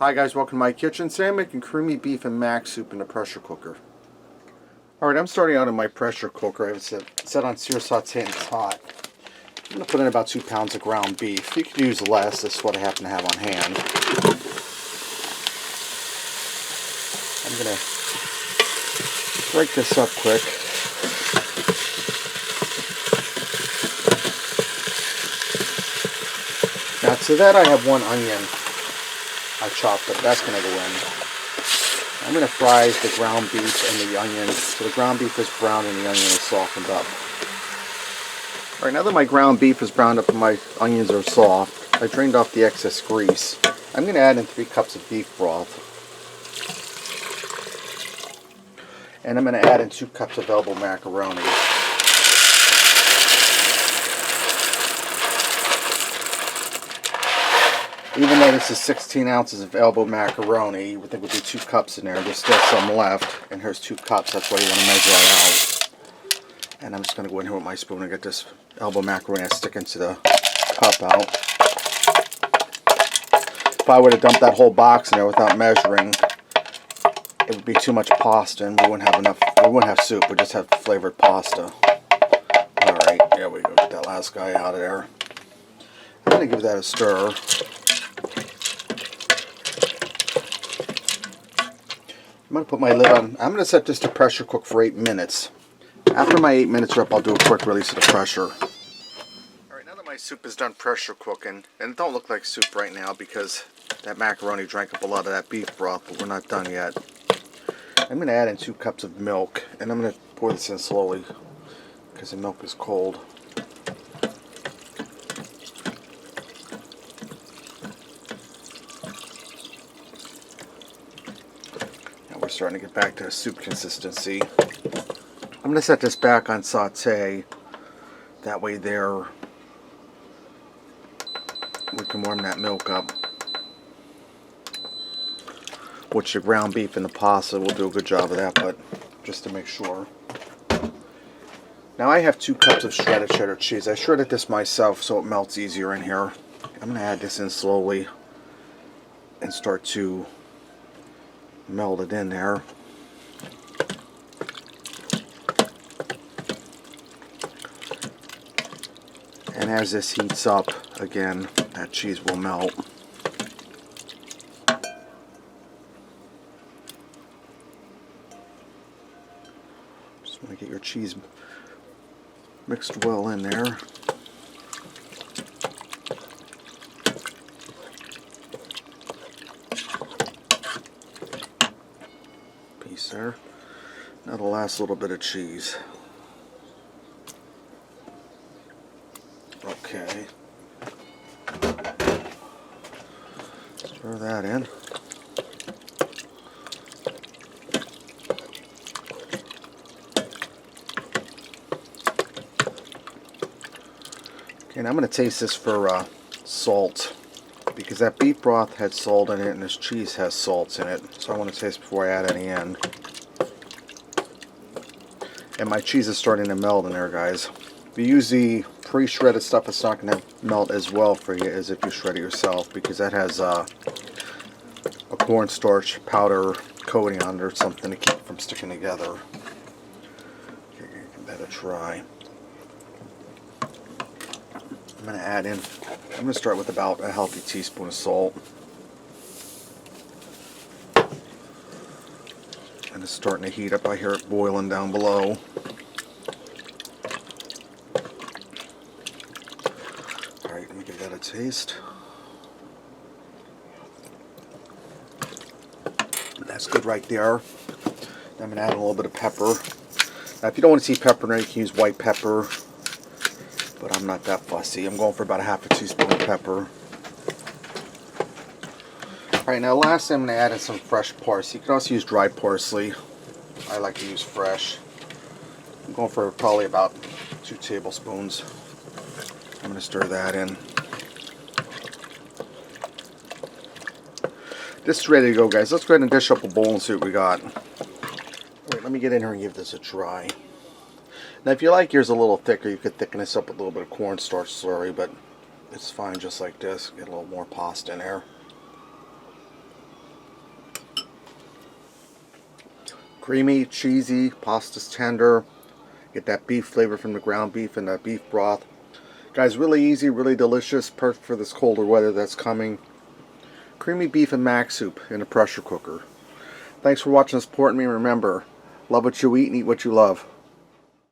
Hi guys, welcome to my kitchen. Today I'm making creamy beef and mac soup in the pressure cooker. Alright, I'm starting out in my pressure cooker. I have it set on sear saute and it's hot. I'm going to put in about 2 pounds of ground beef. You could use less, this is what I happen to have on hand. I'm going to break this up quick. Now to that I have 1 onion. I chopped it, that's going to go in. I'm going to fry the ground beef and the onion so the ground beef is brown and the onion is softened up. Alright, now that my ground beef is browned up and my onions are soft, I drained off the excess grease. I'm going to add in 3 cups of beef broth. And I'm going to add in 2 cups of elbow macaroni. Even though this is 16 ounces of elbow macaroni, you would think it would be 2 cups in there. There's still some left, and here's 2 cups. That's why you want to measure it out. And I'm just going to go in here with my spoon and get this elbow macaroni and stick into the cup out. If I would have dumped that whole box in there without measuring, it would be too much pasta, and we wouldn't have enough. We wouldn't have soup. We just have flavored pasta. All right, there we go. Get that last guy out of there. I'm going to give that a stir. I'm going to put my lid on. I'm going to set this to pressure cook for 8 minutes. After my 8 minutes are up, I'll do a quick release of the pressure. Alright, now that my soup is done pressure cooking, and it don't look like soup right now because that macaroni drank up a lot of that beef broth, but we're not done yet. I'm going to add in 2 cups of milk, and I'm going to pour this in slowly because the milk is cold. We're starting to get back to soup consistency. I'm going to set this back on saute. That way there we can warm that milk up. Which the ground beef and the pasta will do a good job of that, but just to make sure. Now I have 2 cups of shredded cheddar cheese. I shredded this myself so it melts easier in here. I'm going to add this in slowly and start to melt it in there. And as this heats up, again, that cheese will melt. Just want to get your cheese mixed well in there. Piece there. Now the last little bit of cheese. Okay. Stir that in. Okay, now I'm going to taste this for salt, because that beef broth had salt in it and this cheese has salts in it, so I want to taste before I add any in. And my cheese is starting to melt in there, guys. If you use the pre-shredded stuff, it's not going to melt as well for you as if you shred it yourself, because that has a cornstarch powder coating on it or something to keep it from sticking together. Okay, give that a try. I'm going to add in, I'm going to start with about a healthy teaspoon of salt. And it's starting to heat up. I hear it boiling down below. Alright, let me give that a taste. That's good right there. I'm going to add a little bit of pepper. Now if you don't want to see pepper in it, you can use white pepper. But I'm not that fussy. I'm going for about a half a teaspoon of pepper. Alright, now lastly I'm going to add in some fresh parsley. You can also use dried parsley. I like to use fresh. I'm going for probably about 2 tablespoons. I'm going to stir that in. This is ready to go, guys. Let's go ahead and dish up a bowl and see what we got. Alright, let me get in here and give this a try. Now if you like yours a little thicker, you could thicken this up with a little bit of cornstarch slurry, but it's fine just like this. Get a little more pasta in there. Creamy, cheesy, pasta's tender. Get that beef flavor from the ground beef and that beef broth. Guys, really easy, really delicious, perfect for this colder weather that's coming. Creamy beef and mac soup in a pressure cooker. Thanks for watching and supporting me. Remember, love what you eat and eat what you love.